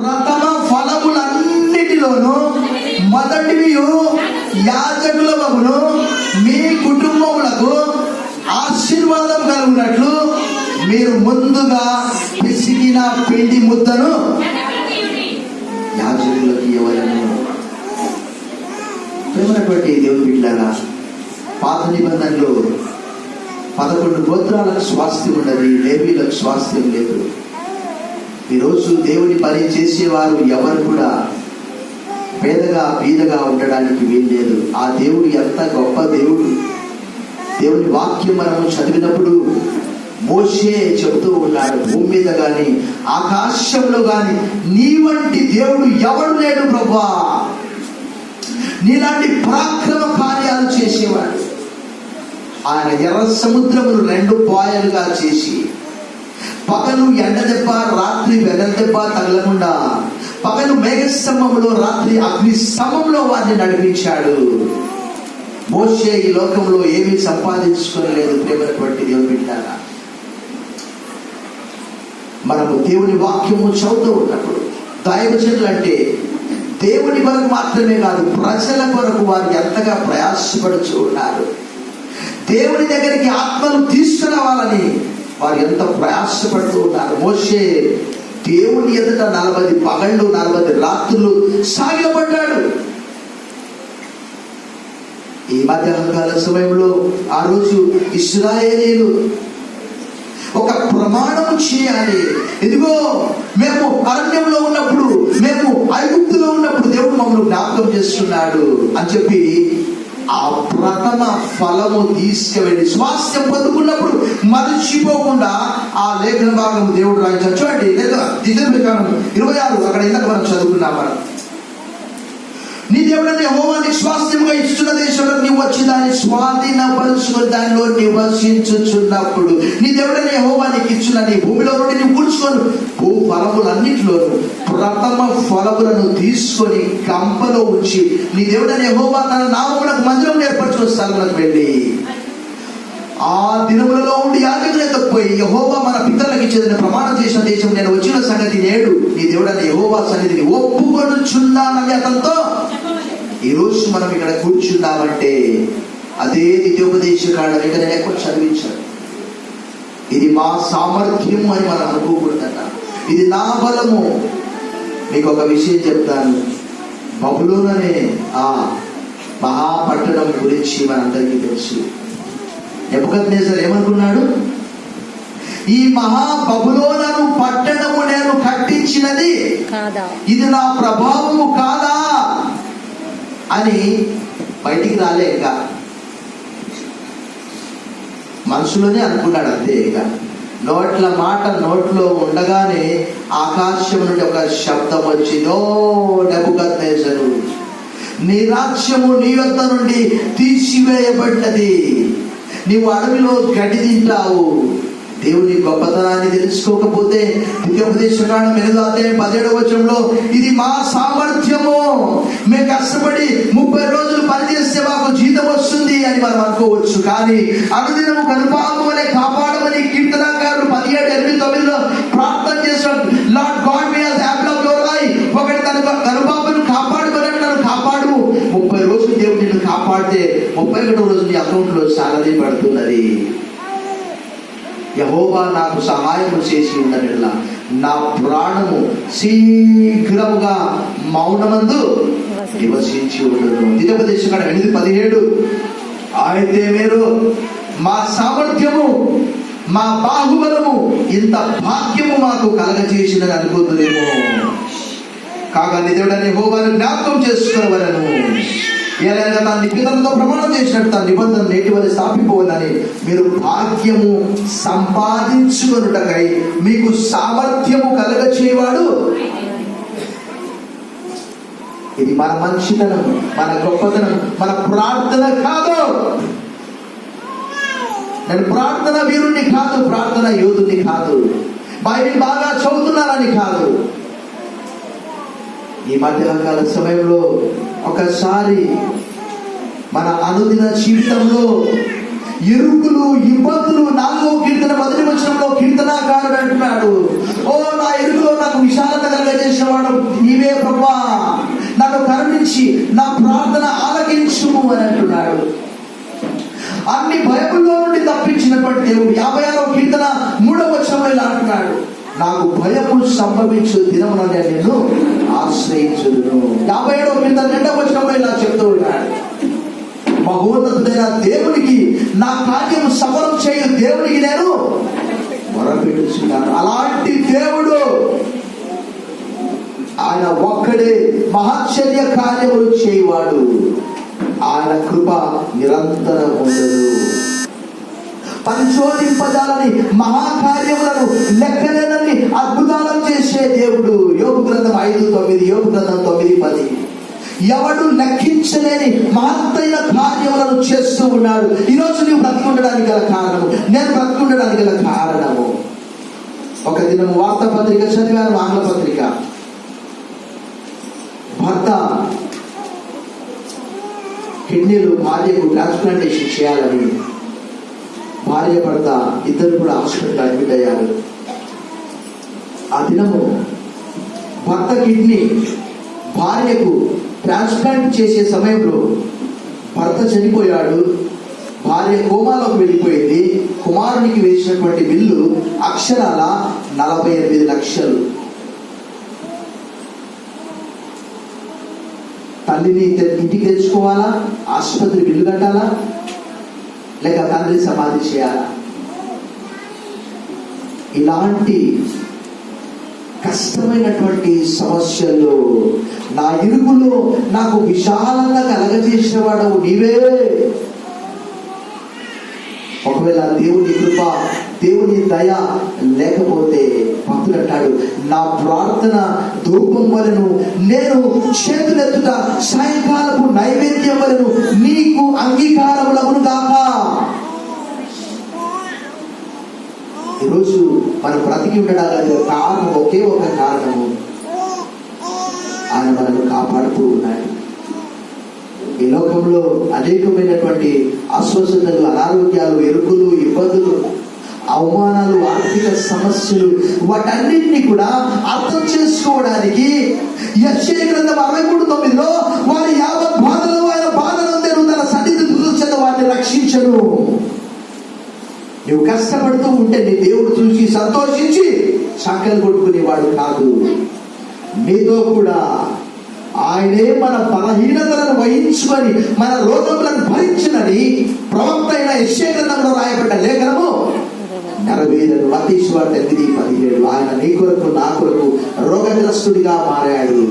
ప్రథమ ఫలములన్నిటిలోనూ మొదటివి యాజకుల మగును మీ కుటుంబములకు ఆశీర్వాదం కలుగునట్లు మీరు ముందుగా పిసికిన పిండి ముద్దను యాజకులకు ఇవ్వలను. ప్రేమటువంటి దేవుని బిడ్డలారా, పాత నిబంధనలో 11 గోత్రాలకు స్వాస్థ్యం ఉన్నది, లేవీలకు స్వాస్థ్యం లేదు. ఈరోజు దేవుని పని చేసేవారు ఎవరు కూడా పేదగా బీదగా ఉండడానికి వీల్లేదు. ఆ దేవుడు ఎంత గొప్ప దేవుడు! దేవుని వాక్యం మనము చదివినప్పుడు మోషే చెబుతూ ఉన్నాడు, భూమి మీద గాని ఆకాశంలో గాని నీ వంటి దేవుడు ఎవడు లేడు ప్రభువా. నీలాంటి పరాక్రమ కార్యాలు చేసేవాడు. ఆయన ఎర్ర సముద్రమును 2 పాయలుగా చేసి, పగలు ఎండ దెబ్బ రాత్రి వెన్నెల దెబ్బ తగలకుండా, పగలు మేఘస్తంభంలో రాత్రి అగ్ని స్తంభంలో వారిని నడిపించాడు. మోషే ఈ లోకంలో ఏమీ సంపాదించుకోలేదు. ప్రేమటువంటి దేవుని బిడ్డలారా, మనము దేవుని వాక్యము చదువుతూ ఉన్నప్పుడు దైవజనులు అంటే దేవుని కొరకు మాత్రమే కాదు, ప్రజల కొరకు వారు ఎంతగా ప్రయాసపడుతూ ఉన్నారు. దేవుని దగ్గరికి ఆత్మలు తీసుకురావాలని వారు ఎంత ప్రయాసపడుతూ ఉన్నారు. మోషే దేవుని ఎదుట 40 పగళ్ళు 40 రాత్రులు సాగిలపడ్డాడు. ఈ మధ్యాహ్నకాల సమయంలో ఆ రోజు ఇశ్రాయేలీయులు ఒక ప్రమాణం చేయాలి. ఇదిగో మేము అరణ్యంలో ఉన్నప్పుడు, మేము ఐగుప్తులో ఉన్నప్పుడు దేవుడు మమ్మల్ని జ్ఞాపకం చేస్తున్నాడు అని చెప్పి ఆ ప్రథమ ఫలము తీసుకువెళ్ళి స్వాస్థ్యం పొందుకున్నప్పుడు మరిచిపోకుండా ఆ లేఖన భాగం దేవుడు రాయించాడు. చూడండి, లేదా 26 అక్కడ ఇందాక మనం చదువుకున్నాం. మనం నీ దేవుడని యెహోవాని స్వాస్థ్యముగా ఇస్తున్న దేశంలో నీవు వచ్చి దాన్ని స్వాధీనపరుచుకొని దానిలో నివసించుచున్నప్పుడు, నీ దేవుడని యెహోవా నీకు ఇచ్చిన నీ భూమిలో నుండి నీవు కూర్చుకొని భూ ఫలములన్నిటిలోనూ ప్రథమ ఫలములను తీసుకొని కంపలో ఉంచి నీ దేవుడని యెహోవా తన నామమునకు మందిరం ఏర్పరచుకున్న స్థలములకు వెళ్ళి ఆ దినములలో ఉండి యాజకులు ఎత్తకపోయి యెహోవా మన పితరులకు ఇచ్చేదని ప్రమాణం చేసిన దేశం నేను వచ్చిన సంగతి నేడు నీ దేవుడని యెహోవా సన్నిధిని ఒప్పుకొనుచున్నానని అతనితో. ఈరోజు మనం ఇక్కడ కూర్చున్నామంటే అదే ద్వితీయోపదేశ కాండం. ఇక నేను ఎక్కడ చదివించాను, ఇది మా సామర్థ్యము అని మనం అనుకోకూడదట, ఇది నా బలము. మీకు ఒక విషయం చెప్తాను, బబులోను అనే ఆ మహాపట్టణం గురించి మనందరికీ తెలుసు. నెబుకద్నెజర్ ఏమనుకున్నాడు? ఈ మహా బబులోను పట్టణము నేను కట్టించినది కాదా, ఇది నా ప్రభావము కాదా అని బయటికి రాలేక మనసులోనే అనుకున్నాడు. అంతే, ఇక నోట్ల మాట నోట్లో ఉండగానే ఆకాశం నుండి ఒక శబ్దం వచ్చింది, ఓ నెబుకద్నెజరు, నీ రాజ్యము నీ వద్ద నుండి తీసివేయబడ్డది, నీవు అడవిలో గడ్డి తింటావు. దేవుని గొప్పతనాన్ని తెలుసుకోకపోతే ద్వితీయోపదేశకాండం 8వ వచనంలో ఇది మా సామర్థ్యము, మేము కష్టపడి 30 రోజులు పనిచేస్తే మాకు జీతం వస్తుంది అని మనం అనుకోవచ్చు. కానీ అనుదినము కనుపాపమని కాపాడమని కీర్తనకారులు 17:8-9లో ప్రార్థన చేశాడు. Lord God May as Apple of your I. ఒకటి తన కనుపాపను కాపాడుకోలేక నన్ను కాపాడు. 30 రోజులు దేవుడు నిన్ను కాపాడితే 31వ రోజు నీ అకౌంట్లో సాలరీ పడుతున్నది. యెహోవా నాకు సహాయం చేసి ఉండనిలా నా ప్రాణము శీఘ్రముగా మౌనమందు నివసించి ఉండను. ద్వితీయోపదేశకాండం 8:17 అయితే మీరు మా సామర్థ్యము మా బాహుబలము ఇంత భాగ్యము మాకు కలగజేసినని అనుకుంటున్నాము. కాగా నీ దేవుడని యెహోవాను జ్ఞాపకం చేసుకునేవలను. ఏలైనా తన పితరులతో ప్రమాణం చేసినట్టు తన నిబంధన నేటి వల్ల స్థాపిపోవాలని మీరు భాగ్యము సంపాదించుకొనుటకై మీకు సామర్థ్యము కలగచేవాడు. ఇది మన మంచితనం, మన గొప్పతనం, మన ప్రార్థన కాదు. నేను ప్రార్థన వీరుణ్ణి కాదు, ప్రార్థన యోధుని కాదు, బైబిల్ బాగా చదువుతున్నారని కాదు. ఈ మధ్యాహ్నకాల సమయంలో ఒకసారి మన అనుదిన జీవితంలో ఇరుకులు, ఇబ్బందులు. 4వ కీర్తన 1వ వచనంలో కీర్తనాకారుడు అంటున్నాడు, ఓ నా ఇరుకులో నాకు విశాలత కలుగజేసేవాడు నీవే ప్రభువా, నన్ను కరుణించి నా ప్రార్థన ఆలకించుము అని అంటున్నాడు. అన్ని భయముల్లో నుండి తప్పించినటువంటి దేవుడు. 56వ కీర్తన 3వ వచనంలో ఇలా అంటున్నాడు, నాకు భయము సంభవించు దినమున నేను ఆశ్రయించుదును. 57వ కీర్తన 2వ వచనంలో ఇలా చెప్తూ ఉన్నాడు, మహోన్నతుడైన దేవునికి నా కార్యము సఫలం చేయు దేవునికి నేను మొరపెట్టుచున్నాను. అలాంటి దేవుడు ఆయన ఒక్కడే మహాశ్చర్య కార్యములు చేయవాడు. ఆయన కృప నిరంతరం ఉండదు. పరిశోధింపజాలని మహాకార్యములను లెక్కలేనని అద్భుతాలను చేసే దేవుడు. యోబు గ్రంథం 5:9, యోబు గ్రంథం 9:10. ఎవడు లెక్కించలేని మహత్తైన కార్యములను చేస్తూ ఉన్నాడు. ఈరోజు నీవు బ్రతికి ఉండడానికి గల కారణము, నేను బ్రతికి ఉండడానికి గల కారణము. ఒక దినం వార్తాపత్రిక చదివాను, ఆంగ్ల పత్రిక. భర్త కిడ్నీలు భార్యకు ట్రాన్స్ప్లాంటేషన్ చేయాలని భార్య భర్త ఇద్దరు కూడా హాస్పిటల్ అడ్మిట్ అయ్యారు. ఆ దినము భర్త కిడ్నీ భార్యకు ట్రాన్స్ప్లాంట్ చేసే సమయంలో భర్త చనిపోయాడు, భార్య కోమాలోకి వెళ్ళిపోయింది. కుమారునికి వేసినటువంటి బిల్లు అక్షరాల 48 లక్షలు. తల్లిని ఇంటికి తెచ్చుకోవాలా, ఆసుపత్రి బిల్లు కట్టాలా, లేక తండ్రి సమాధి చేయాలా? ఇలాంటి కష్టమైనటువంటి సమస్యల్లో, నా ఇరుకులో నాకు విశాలంగా కలగజేసిన వాడవు నీవే. ఒకవేళ దేవుని కృప, దేవుని దయ లేకపోతే భక్తుడు అంటాడు, నా ప్రార్థన ధూపం వలెను, నేను చేతులెత్తుట సాయంకాలపు నైవేద్యం వలెను నీకు అంగీకారములగును గాక. ఈరోజు మనం బ్రతికి ఉండడానికి కారణం ఒకే ఒక కారణము, ఆయన మనల్ని కాపాడుతూ ఉన్నాడు. ఈ లోకంలో అనేకమైనటువంటి అస్వస్థతలు, అనారోగ్యాలు, ఎరుకులు, ఇబ్బందులు, అవమానాలు, ఆర్థిక సమస్యలు, వాటన్నింటినీ కూడా అర్థం చేసుకోవడానికి యెషయా గ్రంథం 63:9 వారి యావత్ బాధలు ఆయన బాధలందరూ తన సన్నిధి చేత వారిని రక్షించను. నువ్వు కష్టపడుతూ ఉంటే నీ దేవుడు చూసి సంతోషించి సంకలు కొట్టుకునేవాడు కాదు. నీతో కూడా ఆయనే మన బలహీనతలను వహించుకొని మన రోగములను భరించినని ప్రవక్త అయిన యెషయా గ్రంథంలో రాయబడ్డ లేఖనము నెరవేరను. మత్తయి సువార్త 8:17. ఆయన నీ కొరకు నా కొరకు రోగగ్రస్తుడిగా మారాడు,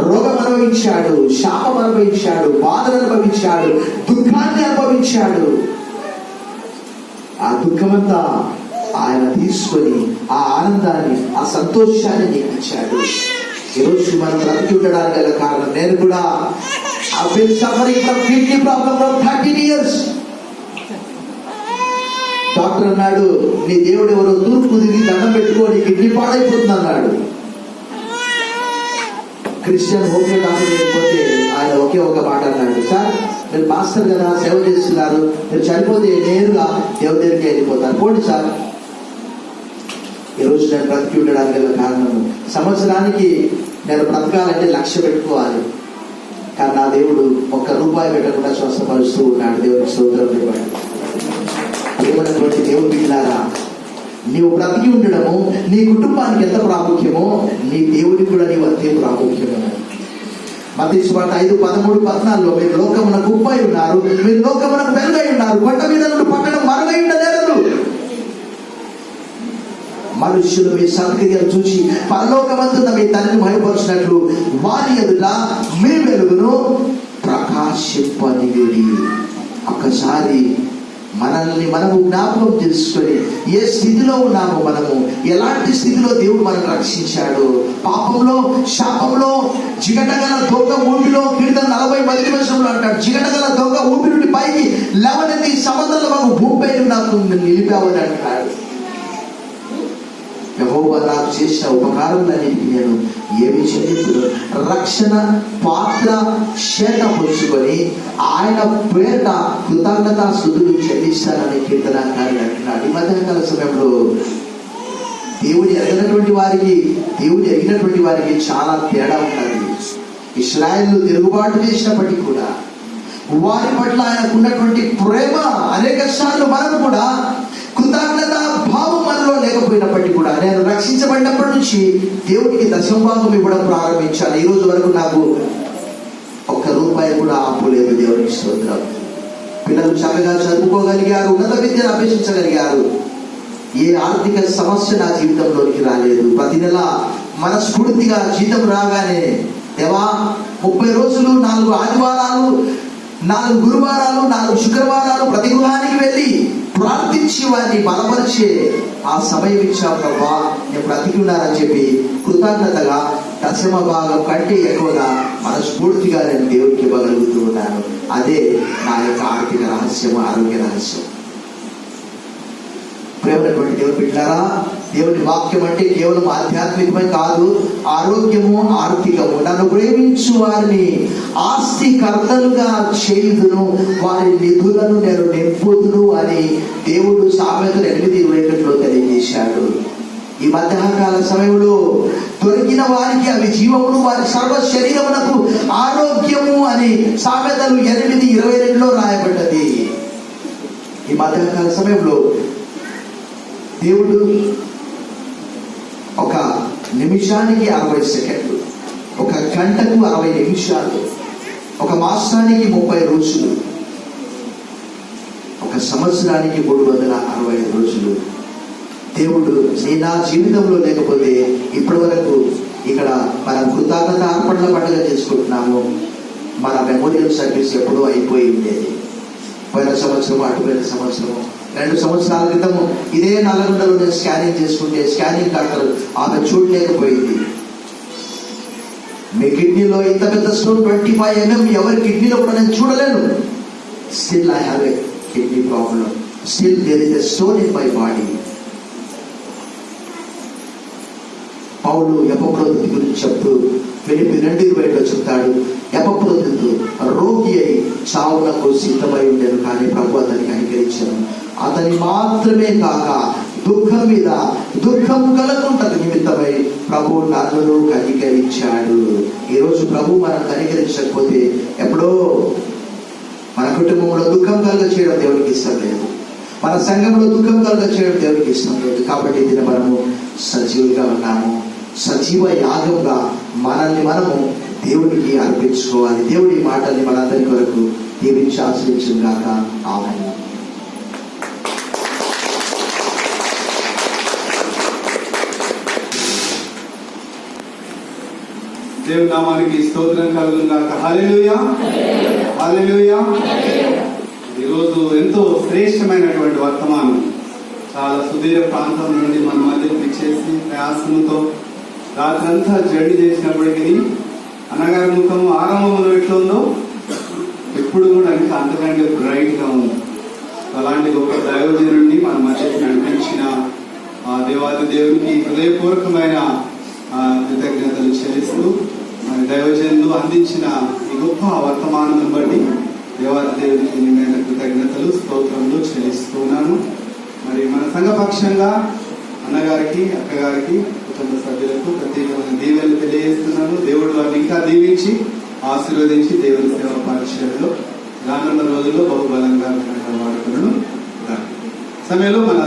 రోగం అనుభవించాడు, శాపం అనుభవించాడు, బాధను అనుభవించాడు, దుఃఖాన్ని అనుభవించాడు. ఆ దుఃఖమంతా ఆయన తీసుకొని ఆ ఆనందాన్ని, ఆ సంతోషాన్ని నీకు ఇచ్చాడు. ఈరోజు మనం బ్రతికి ఉండడానికి గల కారణం, నేను కూడా I've been suffering from kidney problem for 13 years. Doctor అన్నాడు, నీ దేవుడు ఎవరో తూర్పు తిరిగి దండం పెట్టుకోని కిడ్నీ పాడైపోతుంది అన్నాడు. క్రిస్టియన్ హోమియో డాక్టర్ లేకపోతే ఆయన ఒకే ఒక మాట అన్నాడు, సార్ మీరు మాస్టర్ కదా, సేవ చేస్తున్నారు, మీరు చనిపోతే నేరుగా దేవుడి దగ్గరికి వెళ్ళిపోతారు, పోండి సార్. ఈరోజు నేను బ్రతికి ఉండడానికి గల కారణము, సంవత్సరానికి నేను బ్రతకాలంటే 1,00,000 పెట్టుకోవాలి, కానీ నా దేవుడు ₹1 పెట్టకుండా స్వస్థపరుస్తూ ఉన్నాడు. దేవుడికి స్తోత్రం ఇవ్వండి. ఏమైనటువంటి దేవుడు బిడ్డలారా, నీవు బ్రతికి ఉండడము నీ కుటుంబానికి ఎంత ప్రాముఖ్యమో నీ దేవుడికి కూడా నీవు అంతే ప్రాముఖ్యము. మత్తయి సువార్త 5:13-14 మీరు లోకమునకు ఉప్పై ఉన్నారు, మీరు లోకమునకు వెలుగై ఉన్నారు, కొండ మీద నుండి పట్టణం మరుగై ఉండలేరు. మనుష్యులు మీ సత్క్రియలు చూసి పరలోకమందున్న మీ తండ్రిని మహిమపరచినట్లు వారి ఎదుట మీ వెలుగును ప్రకాశింపనియుడి. ఒక్కసారి మనల్ని మనము జ్ఞాపకం చేసుకొని ఏ స్థితిలో ఉన్నామో, మనము ఎలాంటి స్థితిలో దేవుడు మనల్ని రక్షించాడు. పాపంలో, శాపంలో, జిగటగల దొంగ ఊపిలో, కీర్తన 40:10 అంటాడు, జిగటగల దొంగ ఊపి నుండి పైకి లేవనెత్తి సముద్రంలో భూమిపై నాకు నిలిపావని అంటాడు. యెహోవా నాకు చేసిన ఉపకారములన్నిటికీ నేను ఏమి దేవుడికి చెల్లింపులు. రక్షణ పాత్ర చేత పుచ్చుకొని ఆయన పేట కృతజ్ఞతా స్తుతులు చెల్లిస్తానని కీర్తనకారుడు అంటున్నాడు. ఈ మధ్యకాల సమయంలో దేవుడు ఎరిగినటువంటి వారికి దేవుడు ఎరిగినటువంటి వారికి చాలా తేడా ఉంటుంది. ఇశ్రాయేలు తిరుగుబాటు చేసినప్పటికీ కూడా వారి పట్ల ఆయనకు ఉన్నటువంటి ప్రేమ అనేక సార్లు మనం కూడా కృతజ్ఞత భావం మనలో లేకపోయినప్పటికీ కూడా నేను రక్షించబడినప్పటి నుంచి దేవుడికి దశమభాగం ఇవ్వడం ప్రారంభించాను. ఈ రోజు వరకు నాకు ₹1 కూడా ఆపులేదు. దేవుడికి స్తోత్రం. పిల్లలు చక్కగా చదువుకోగలిగారు, ఉన్నత విద్యను అభ్యసించగలిగారు. ఏ ఆర్థిక సమస్య నా జీవితంలోకి రాలేదు. ప్రతి నెల మనస్ఫూర్తిగా జీతం రాగానే దేవా 30 రోజులు 4 ఆదివారాలు 4 గురువారాలు 4 శుక్రవారాలు ప్రతి గృహానికి వెళ్ళి ప్రార్థించి వారిని బలపరిచే ఆ సమయం ఇచ్చావు ప్రభా, నేను బ్రతికి ఉన్నానని చెప్పి కృతజ్ఞతగా దశమభాగం కంటే ఎక్కువగా మనస్ఫూర్తిగా నేను దేవుడికి ఇవ్వగలుగుతూ ఉన్నాను. అదే నా యొక్క ఆర్థిక రహస్యం, ఆరోగ్య రహస్యం. ప్రేమైనటువంటి దేవుని బిడ్డలారా, దేవుని వాక్యం అంటే కేవలం ఆధ్యాత్మికమే కాదు, ఆరోగ్యము ఆర్థికము. నన్ను ప్రేమించు వారిని ఆస్తికర్తలుగా చేయుదును, వారి నిధులను నేను నింపుదును అని దేవుడు సామెతలు 8:21 తెలియజేశాడు. ఈ మధ్యాహ్నకాల సమయంలో దొరికిన వారికి అవి జీవమును, వారి సర్వ శరీరమునకు ఆరోగ్యము అని సామెతలు 8:22 రాయబడ్డది. ఈ మధ్యాహ్నకాల సమయంలో దేవుడు ఒక నిమిషానికి 60 సెకండ్లు, ఒక గంటకు 60 నిమిషాలు, ఒక మాసానికి 30 రోజులు, ఒక సంవత్సరానికి 365 రోజులు దేవుడు నా జీవితంలో లేకపోతే ఇప్పటి వరకు ఇక్కడ మనం కృతజ్ఞత అర్పణల పండుగ చేసుకుంటున్నాము. మన మెమోరియల్ సర్వీస్ ఎప్పుడూ అయిపోయి ఉండేది. పోయిన సంవత్సరం, అటుపోయిన సంవత్సరం, 2 సంవత్సరాల క్రితం ఇదే నల్లగొండలో నేను స్కానింగ్ చేసుకుంటే స్కానింగ్ డాక్టర్ ఆమె చూడలేకపోయింది. మీ కిడ్నీలో ఇంత పెద్ద స్టోన్ 25 mm ఎవరి కిడ్నీలో కూడా నేను చూడలేను. Still I have a kidney problem, still there is a stone in my body. పౌలు ఎపఫ్రోదితు గురించి చెప్తూ ఫిలిప్పీ 2:20 చెప్తాడు, ఎపఫ్రోదితు రోగి అయి చావునకు సిద్ధమై ఉండేను, కానీ ప్రభు అతనికి కనికరించాను. అతని మాత్రమే కాక దుఃఖం మీద దుఃఖం కలుగుంటకు నిమిత్తమై ప్రభు నన్ను కనికరించాడు. ఈరోజు ప్రభు మనం కనికరించకపోతే ఎప్పుడో మన కుటుంబంలో దుఃఖం కలుగ చేయడం దేవుడికి ఇష్టం లేదు, మన సంఘంలో దుఃఖం కలుగ చేయడం దేవుడికి ఇష్టం లేదు. కాబట్టి ఇది మనము సజీవులుగా ఉన్నాము. సజీవ యాగంగా మనల్ని మనము దేవుడికి అర్పించుకోవాలి. దేవుడి మాటల్ని మనందరి కొరకు దీవించి ఆశ్రయించుగాక. ఆమేన్. దేవుని నామానికి స్తోత్రం కలుగుగాక. హల్లెలూయా, హల్లెలూయా. ఈరోజు ఎంతో శ్రేష్టమైనటువంటి వర్తమానం. చాలా సుదీర్ఘ ప్రాంతం నుండి మన మధ్యకు ఇచ్చేసి ప్రయాసంతో రాత్రంతా జర్నీ చేసినప్పటికీ అన్నగారి ముఖం ఆరంభంలో ఎట్లా ఉందో ఇప్పుడు కూడా ఇంకా అంతకంటే బ్రైట్ గా ఉంది. అలాంటి గొప్ప దైవజనుడిని మన మధ్యకు నడిపించిన దేవాది దేవునికి హృదయపూర్వకమైన కృతజ్ఞతలు చెల్లిస్తూ మన దైవజనులు అందించిన ఈ గొప్ప వర్తమానం బట్టి దేవాది దేవునికి నిన్న కృతజ్ఞతలు స్తోత్రములు చెల్లిస్తున్నాను. మరి మన సంఘపక్షంగా అన్నగారికి, అక్కగారికి, కుటుంబ సభ్యులకు ప్రత్యేకమైన దీవెనలు తెలియజేస్తున్నాను. దేవుడు వారిని ఇంకా దీవించి ఆశీర్వదించి దేవుని సేవ పరిచయంలో రానున్న రోజుల్లో బహుబలంగా వాడుకున్నాను. సమయంలో మన